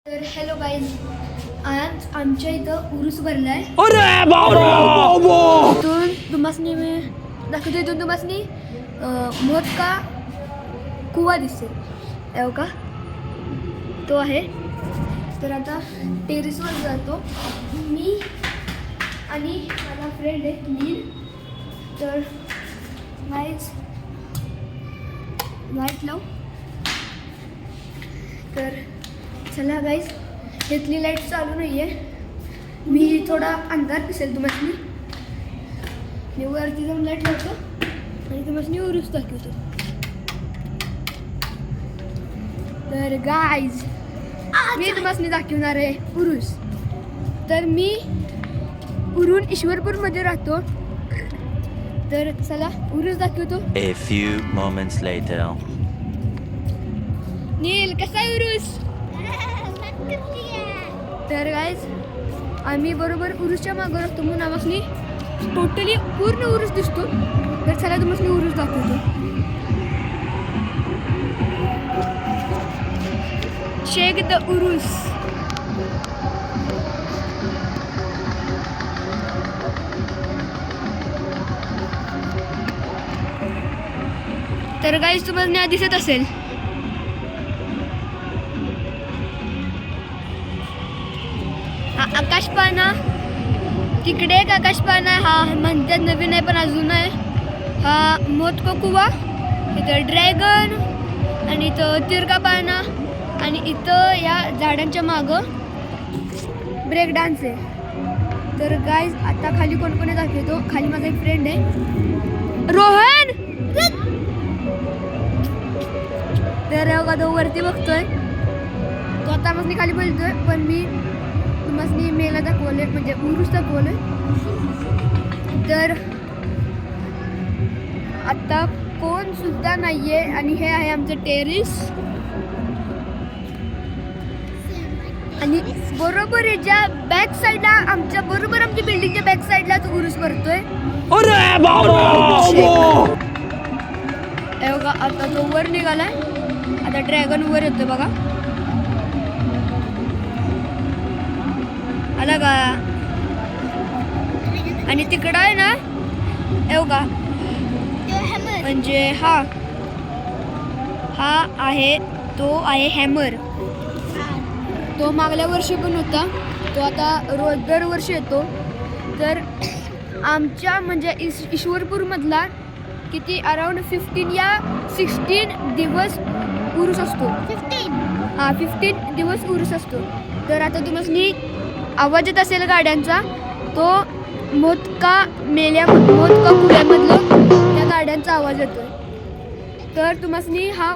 तर hello guys, आज आमच्या इथं उरूस भरलाय. अरे बाबा तुम्हासनी मी दाखवतो. इथून तुम्हासनी मोत का कुवा दिसेल एव का तो आहे. तर आता टेरेसवर जातो मी आणि माझा फ्रेंड आहे नील. तर लाईट लाव. तर चला गाईज, इथली लाईट चालू नाही आहे. मी थोडा अंधार दिसेल तुम्हाला. मी वरती जाऊन लाईट लावतो आणि तुम्हाला उरूस दाखवतो. तर गाईज, मी तुम्हाला दाखवणार आहे उरूस. तर मी उरून ईश्वरपूरमध्ये राहतो. तर चला उरूस दाखवतो. A few moments later. नील, कसा आहे उरूस? तर गाईज, आम्ही बरोबर उरूसच्या मागं राहतो म्हणून आम्हाला टोटली पूर्ण उरूस दिसतो. तर चला तुम्हाला उरूस दाखवतो. शेख द उरूस. तर गाईज, तुम्हाला दिसत असेल आकाशपाना. तिकडे एक आकाशपाना आहे, हा म्हणतात नवीन आहे पण अजून आहे. हा मोत का कुवा. इथं ड्रॅगन आणि इथं तिरका पाना आणि इथं या झाडांच्या मागं ब्रेक डान्स आहे. तर गाईज, आता खाली कोण कोणी दाखवतो. खाली माझा एक फ्रेंड आहे रोहन. तर बघा, तो वरती बघतोय. तो आता मग खाली बोलतोय पण मी तुम्हाला मेला दाखवले म्हणजे उरूस दाखवले. तर आता कोण सुद्धा नाहीये आणि हे आहे आमचं टेरेस. आणि बरोबर याच्या बॅक साईडला आमच्या बिल्डिंगच्या बॅक साईडला तो उरूस भरतोय. अरे बाबा बघा, आता तो वर निघालाय. आता ड्रॅगन वर येतोय बघा. आला का? आणि तिकडं आहे ना एवढा म्हणजे हा आहे, तो आहे हॅमर. तो मागल्या वर्षी पण होता. तो आता दरवर्षी येतो. तर आमच्या म्हणजे ईश्वरपूरमधला किती अराउंड 15 या 16 दिवस उरूस असतो. 15 दिवस उरूस असतो. तर आता तुम्हाला आवाज येत असेल गाड्यांचा, तो मोतका कुव्यामधलं त्या गाड्यांचा आवाज येतोय. तर तुम्हाला हा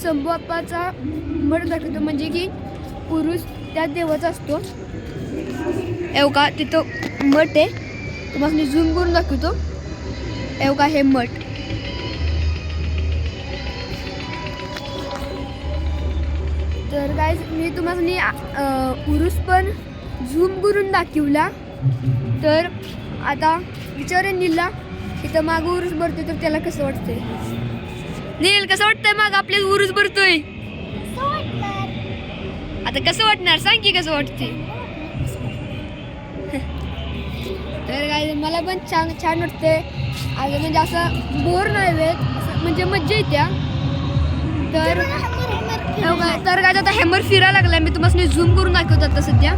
शंभूआप्पाचा मठ दाखवतो म्हणजे की उरूस त्या देवाचा असतो. एवढा तिथं मठ आहे. तुम्हाला झूम करून दाखवतो. एवढा हे मठ. तर गाईज, मी तुम्हाला उरूस पण झूम करून दाखवला. तर आता विचारे नीलला, इथं मागं उरूस भरतोय तर त्याला कसं वाटतंय. नील, कसं वाटतंय मागं आपल्या उरूस भरतोय? आता कसं वाटणार सांग की कसं वाटतंय. तर गाईज, मला पण छान वाटतंय. आज म्हणजे असं बोर नाही वेळ, म्हणजे मज्जा येत्या. तर गाईज, आता हॅमर फिरायला लागलाय. मी तुम्हाला झूम करून दाखवतो आता सध्या.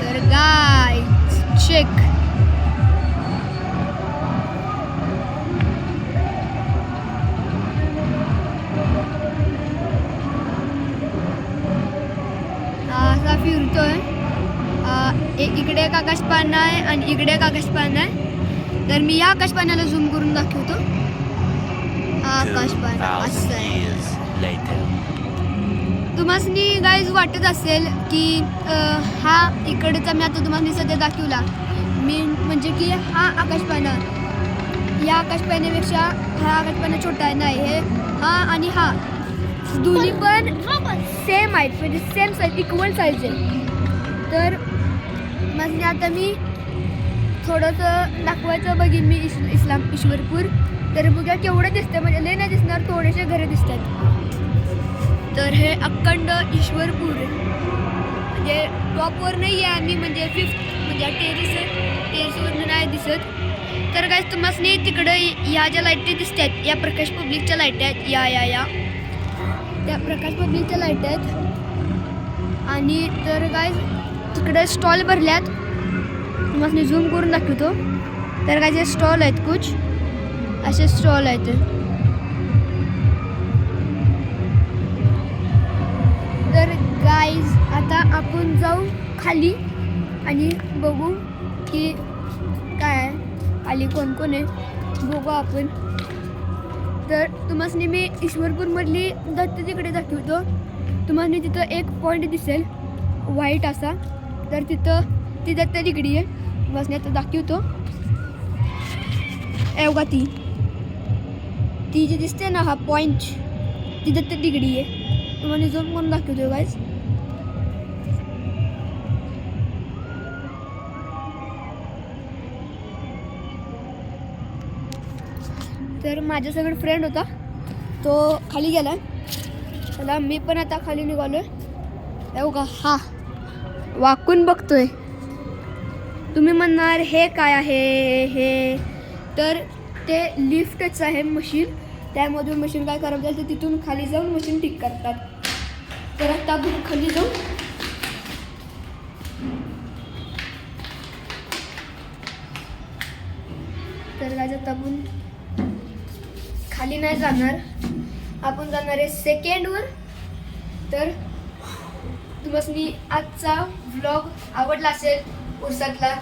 तर गाईज, चेक. असा फिरतोय. इकडे एक आकाशपाना आहे आणि इकडे एक आकाशपाना आहे. तर मी या आकाशपाण्याला झूम करून दाखवतो. आकाशपाना असं आहे. तुम्हाला गाईज वाटत असेल की हा इकडचा मी आता तुम्हाला सध्या दाखवला मी म्हणजे की हा आकाशपाना या आकाशपाण्यापेक्षा हा आकाशपाना छोटा आहे. नाही, हे हा आणि हा दोन्ही पण सेम आहेत, म्हणजे सेम साईज, इक्वल साईज आहे. तर म्हणजे आता मी थोडंसं दाखवायचं बघीन मी ईश्वरपूर. तर बघा केवढं दिसतं, म्हणजे लय नाही दिसणार, थोडेसे घरं दिसतात. तर हे अखंड ईश्वरपूर म्हणजे टॉपवर नाही आहे आम्ही म्हणजे फिफ्थ म्हणजे टेरेसवरनं नाही दिसत. तर काय तुम्हाला तिकडं या ज्या लाईटी दिसतात या प्रकाश पब्लिकच्या लाईट आहेत या त्या प्रकाश पब्लिकच्या लाईट आहेत. आणि तर काय तिकडे स्टॉल भरल्यात तुम्हाला झूम करून दाखवतो. तर काय जे स्टॉल आहेत कुछ असे स्टॉल आहेत. तर गाईज आता आपण जाऊ खाली आणि बघू की काय आहे खाली कोण कोण आहे बघू आपण. तर तुम्हाला मी ईश्वरपूरमधली दत्त तिकडे दाखवतो. तुम्हाला तिथं एक पॉईंट दिसेल व्हाईट असा. तर तिथं ती दत्त तिकडी आहे तुम्हाला आता दाखवतो. एवढा ती जी दिसते ना हा पॉईंट ती दत्त तिकडी आहे. तुम्हाला झूम करून दाखवतो गाईज. तर माझा सगळं फ्रेंड होता तो खाली गेला. त्याला मी पण आता खाली निघालोय. एवढा हा वाकून बघतोय. तुम्ही म्हणणार हे काय आहे हे. तर ते लिफ्टच आहे मशीन. त्यामधून मशीन काय करावं लागेल तर तिथून खाली जाऊन मशीन ठीक करतात. तर आता आपण खाली जाऊ. तर काय आता आपण खाली नाही जाणार आपण जाणार आहे सेकंडवर. तर तुम्हाला आजचा व्लॉग आवडला असेल उरसातला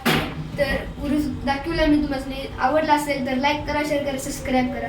तर उरूस दाखवला मी तुम्हाला आवडला असेल तर लाईक करा शेअर करा सबस्क्राईब करा.